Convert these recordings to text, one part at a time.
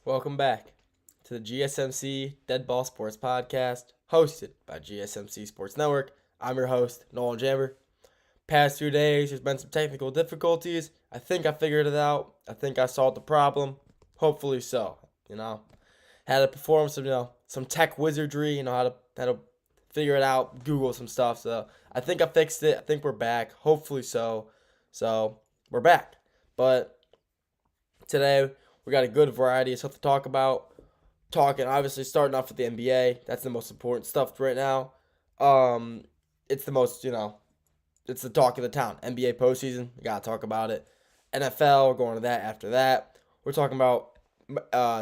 Welcome back to the GSMC Dead Ball Sports Podcast, hosted by GSMC Sports Network. I'm your host, Nolan Jamber. Past 2 days, there's been some technical difficulties. I think I figured it out. I think I solved the problem. Hopefully so. Had to perform some tech wizardry. How to figure it out. Google some stuff. So I think I fixed it. I think we're back. Hopefully so. So we're back. But today we got a good variety of stuff to talk about. Obviously, starting off with the NBA. That's the most important stuff right now. It's the most, it's the talk of the town. NBA postseason, we got to talk about it. NFL, we're going to that after that. We're talking about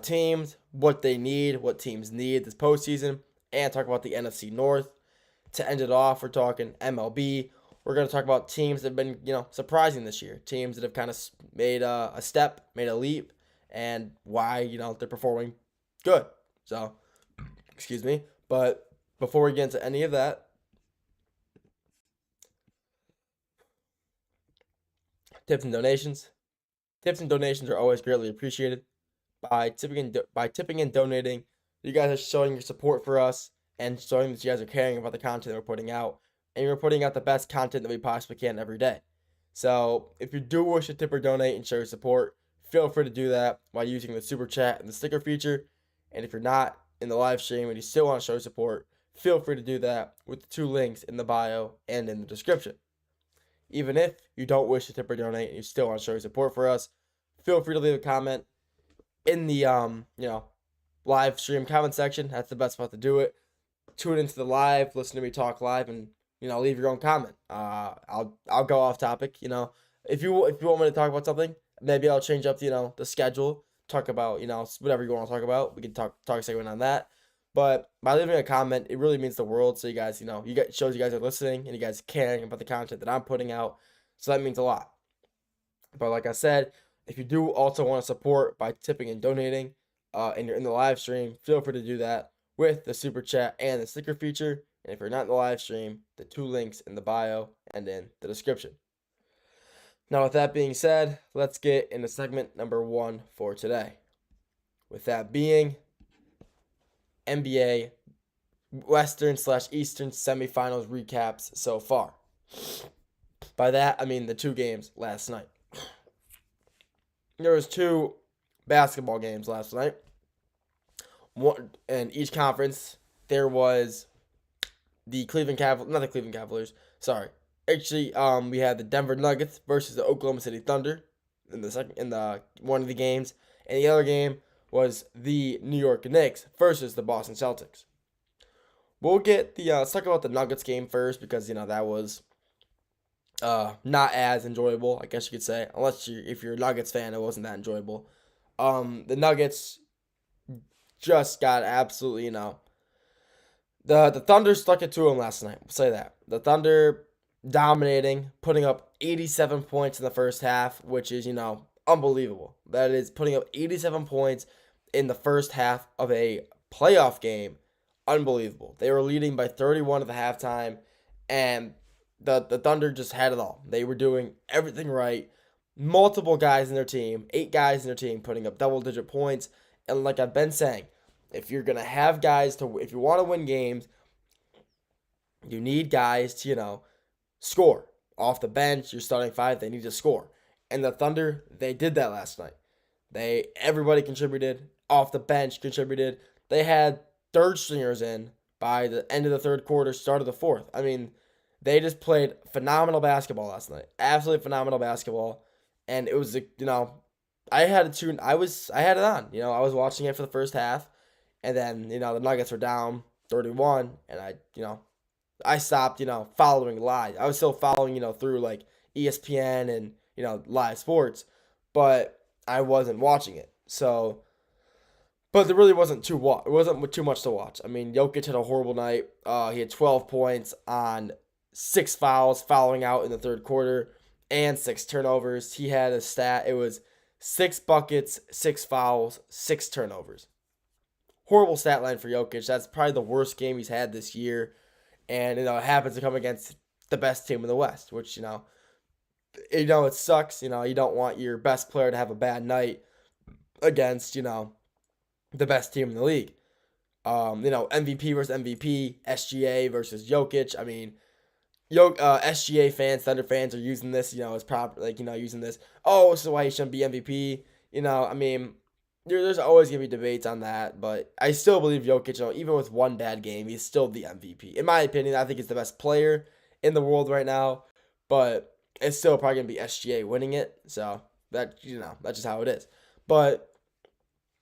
teams, what they need, what teams need this postseason, and talk about the NFC North. To end it off, we're talking MLB. We're going to talk about teams that have been, surprising this year. Teams that have kind of made a step, made a leap, and why, they're performing good. So, excuse me. But before we get into any of that, tips and donations. Tips and donations are always greatly appreciated. By tipping and donating, you guys are showing your support for us and showing that you guys are caring about the content that we're putting out. And we're putting out the best content that we possibly can every day. So if you do wish to tip or donate and show your support, feel free to do that by using the super chat and the sticker feature. And if you're not in the live stream and you still want to show support, feel free to do that with the 2 links in the bio and in the description. Even if you don't wish to tip or donate and you still want to show your support for us, feel free to leave a comment in the live stream comment section. That's the best spot to do it. Tune into the live, listen to me talk live, and leave your own comment. I'll go off topic. If you want me to talk about something, maybe I'll change up the schedule. Talk about whatever you want to talk about. We can talk a segment on that. But by leaving a comment, it really means the world. So you guys, shows you guys are listening and you guys caring about the content that I'm putting out. So that means a lot. But like I said, if you do also want to support by tipping and donating, and you're in the live stream, feel free to do that with the super chat and the sticker feature. And if you're not in the live stream, the 2 links in the bio and in the description. Now, with that being said, let's get into segment number 1 for today. With that being NBA Western/Eastern semifinals recaps so far. By that, I mean the 2 games last night. There was 2 basketball games last night. One in each conference. There was the Actually, we had the Denver Nuggets versus the Oklahoma City Thunder in the one of the games, and the other game was the New York Knicks versus the Boston Celtics. We'll get let's talk about the Nuggets game first because that was not as enjoyable, I guess you could say, if you're a Nuggets fan, it wasn't that enjoyable. The Nuggets just got absolutely the Thunder stuck it to them last night. We'll say that. The Thunder dominating, putting up 87 points in the first half, which is, unbelievable. That is putting up 87 points in the first half of a playoff game. Unbelievable. They were leading by 31 at the halftime, and the Thunder just had it all. They were doing everything right. Multiple guys in their team, 8 guys in their team putting up double-digit points. And like I've been saying, if you're going to have guys if you want to win games, you need guys to, score. Off the bench, you're starting 5, they need to score. And the Thunder, they did that last night. Everybody contributed. Off the bench contributed. They had third stringers in by the end of the third quarter, start of the fourth. I mean, they just played phenomenal basketball last night. Absolutely phenomenal basketball. And it was, I had it on. I was watching it for the first half. And then, the Nuggets were down 31. And I stopped, following live. I was still following, through like ESPN and, live sports. But I wasn't watching it. So, but there really wasn't too much to watch. I mean, Jokic had a horrible night. He had 12 points on 6 fouls, fouling out in the third quarter, and 6 turnovers. He had a stat. It was 6 buckets, 6 fouls, 6 turnovers. Horrible stat line for Jokic. That's probably the worst game he's had this year. And, it happens to come against the best team in the West, which, it sucks. You don't want your best player to have a bad night against, the best team in the league. MVP versus MVP, SGA versus Jokic. I mean, SGA fans, Thunder fans are using this, as proper, using this. Oh, this is why he shouldn't be MVP. I mean, there's always gonna be debates on that, but I still believe Jokic, even with one bad game, he's still the MVP. In my opinion, I think he's the best player in the world right now, but it's still probably gonna be SGA winning it. So that's just how it is. But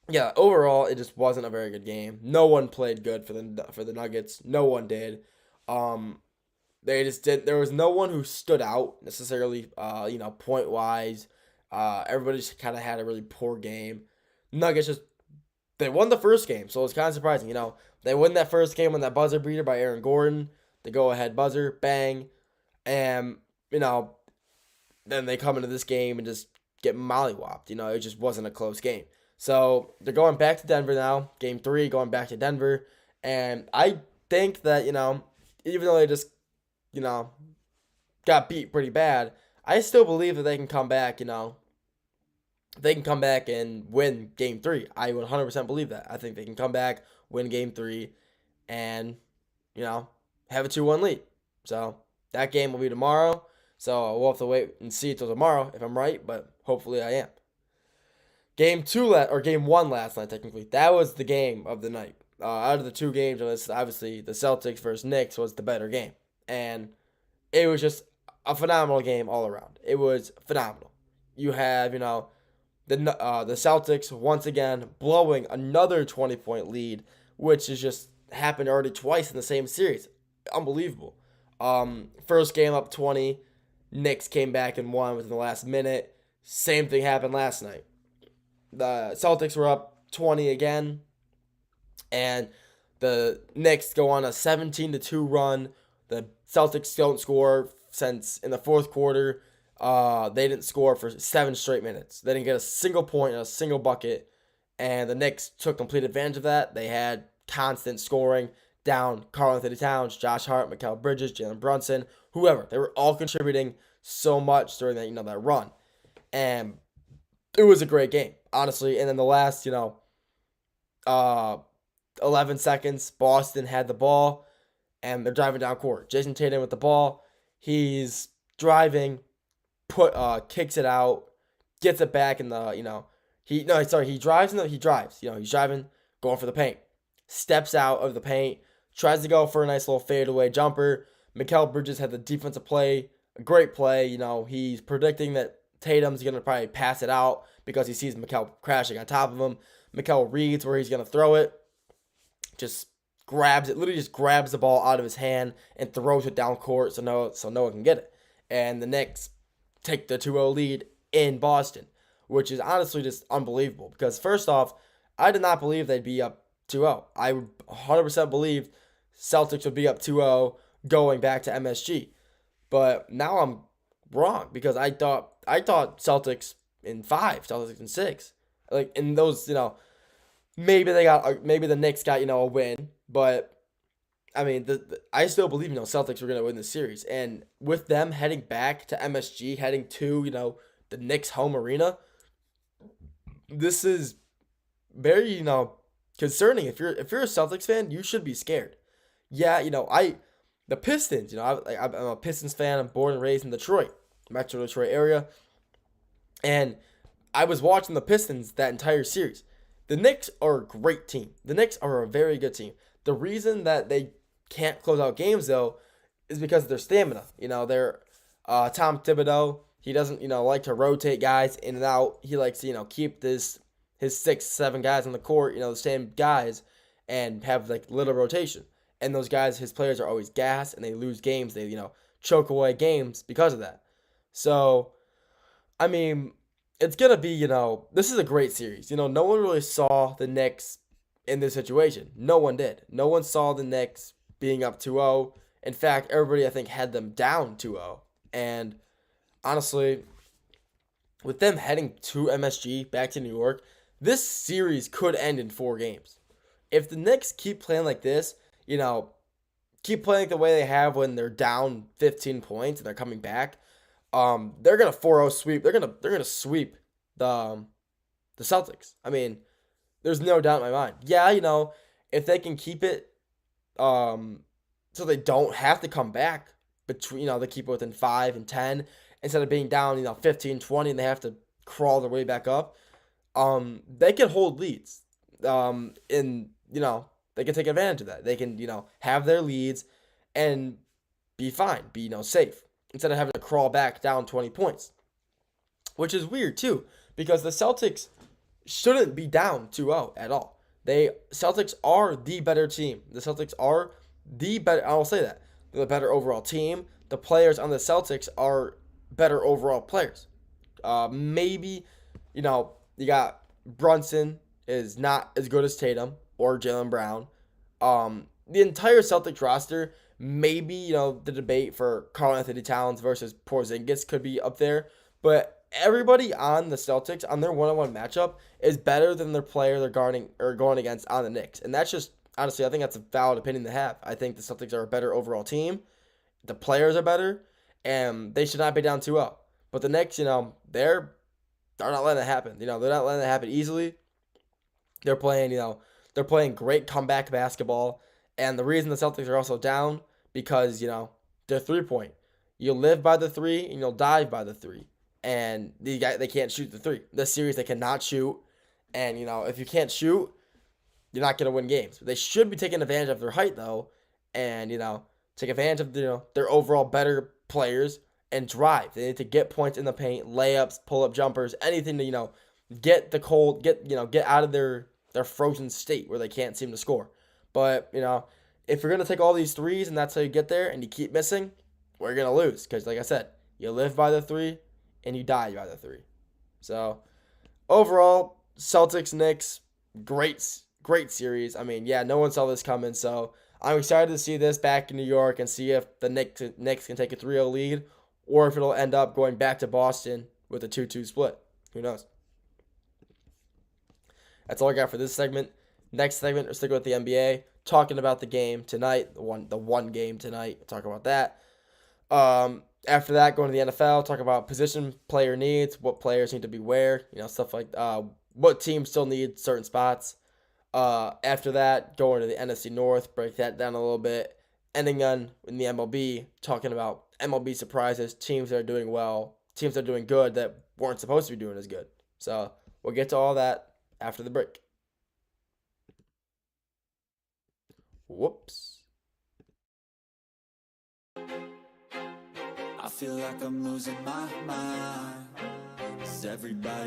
yeah, overall, it just wasn't a very good game. No one played good for the Nuggets. No one did. They just did. There was no one who stood out necessarily. Point wise. Everybody just kind of had a really poor game. Nuggets they won the first game, so it's kind of surprising. They win that first game on that buzzer beater by Aaron Gordon, the go ahead buzzer, bang, and then they come into this game and just get mollywopped. It just wasn't a close game. So they're going back to Denver now. Game 3, going back to Denver. And I think that, even though they just, got beat pretty bad, I still believe that they can come back, they can come back and win Game 3. I 100% believe that. I think they can come back, win Game 3, and, have a 2-1 lead. So that game will be tomorrow. So we'll have to wait and see until tomorrow if I'm right, but hopefully I am. Game 1 last night, technically. That was the game of the night. Out of the two games, obviously the Celtics versus Knicks was the better game. And it was just a phenomenal game all around. It was phenomenal. You have, the Celtics once again blowing another 20-point lead, which has just happened already twice in the same series. Unbelievable. First game up 20. Knicks came back and won within the last minute. Same thing happened last night. The Celtics were up 20 again, and the Knicks go on a 17-2 run. The Celtics don't score since in the fourth quarter. They didn't score for 7 straight minutes. They didn't get a single point and a single bucket, and the Knicks took complete advantage of that. They had constant scoring down Karl-Anthony Towns, Josh Hart, Mikal Bridges, Jalen Brunson, whoever. They were all contributing so much during that that run, and it was a great game, honestly. And then the last 11 seconds, Boston had the ball, and they're driving down court. Jason Tatum with the ball, he's driving, kicks it out, gets it back in the he drives he's driving, going for the paint, steps out of the paint, tries to go for a nice little fadeaway jumper. Mikal Bridges had the defensive play, a great play. He's predicting that Tatum's going to probably pass it out because he sees Mikal crashing on top of him. Mikal reads where he's going to throw it, just grabs the ball out of his hand and throws it down court so Noah can get it. And the Knicks take the 2-0 lead in Boston, which is honestly just unbelievable because first off, I did not believe they'd be up 2-0. I 100% believed Celtics would be up 2-0 going back to MSG. But now I'm wrong because I thought Celtics in 5, Celtics in 6. Like in those, maybe the Knicks got, a win, but I mean, I still believe, Celtics were going to win the series. And with them heading back to MSG, heading to, the Knicks home arena, this is very, concerning. If you're a Celtics fan, you should be scared. Yeah, the Pistons, I'm a Pistons fan. I'm born and raised in Detroit, Metro Detroit area. And I was watching the Pistons that entire series. The Knicks are a great team. The Knicks are a very good team. The reason that they can't close out games, though, is because of their stamina. They're Tom Thibodeau. He doesn't, like to rotate guys in and out. He likes to, keep his 6-7 guys on the court, the same guys, and have, little rotation. And those guys, his players are always gassed, and they lose games. They, choke away games because of that. So, I mean, it's going to be, this is a great series. No one really saw the Knicks in this situation. No one did. No one saw the Knicks being up 2-0. In fact, everybody, I think, had them down 2-0. And honestly, with them heading to MSG, back to New York, this series could end in 4 games. If the Knicks keep playing like this, keep playing the way they have when they're down 15 points and they're coming back, they're gonna 4-0 sweep. They're gonna sweep the Celtics. I mean, There's no doubt in my mind. Yeah, if they can keep it, so they don't have to come back between, they keep it within 5 and 10 instead of being down, 15, 20, and they have to crawl their way back up. They can hold leads. And, they can take advantage of that. They can, have their leads and be fine, be, safe instead of having to crawl back down 20 points, which is weird too, because the Celtics shouldn't be down 2-0 at all. Celtics are the better team. The Celtics are the better, I will say that. They're the better overall team. The players on the Celtics are better overall players. Maybe, you got Brunson is not as good as Tatum or Jaylen Brown. The entire Celtics roster, maybe, the debate for Karl-Anthony Towns versus Porzingis could be up there. But everybody on the Celtics, on their one-on-one matchup, is better than their player they're guarding or going against on the Knicks. And that's just, honestly, I think that's a valid opinion to have. I think the Celtics are a better overall team. The players are better, and they should not be down 2-0. But the Knicks, they're not letting it happen. They're not letting it happen easily. They're playing great comeback basketball. And the reason the Celtics are also down, because, they're 3-point. You live by the 3, and you'll die by the 3. And they can't shoot the 3. This series, they cannot shoot. And, if you can't shoot, you're not going to win games. They should be taking advantage of their height, though, and, take advantage of, their overall better players and drive. They need to get points in the paint, layups, pull-up jumpers, anything to, get out of their frozen state where they can't seem to score. But, if you're going to take all these threes and that's how you get there and you keep missing, we're going to lose. Because, like I said, you live by the 3 and you die by the 3. So, overall, Celtics, Knicks, great series. I mean, yeah, no one saw this coming. So, I'm excited to see this back in New York and see if the Knicks can take a 3-0 lead or if it'll end up going back to Boston with a 2-2 split. Who knows? That's all I got for this segment. Next segment, we're sticking with the NBA, talking about the game tonight, the one game tonight. We'll talk about that. After that, going to the NFL, talk about position player needs, what players need to be where, stuff like what teams still need certain spots. After that, going to the NFC North, break that down a little bit. Ending on in the MLB, talking about MLB surprises, teams that are doing well, teams that are doing good that weren't supposed to be doing as good. So we'll get to all that after the break. Whoops. I feel like I'm losing my mind. 'Cause everybody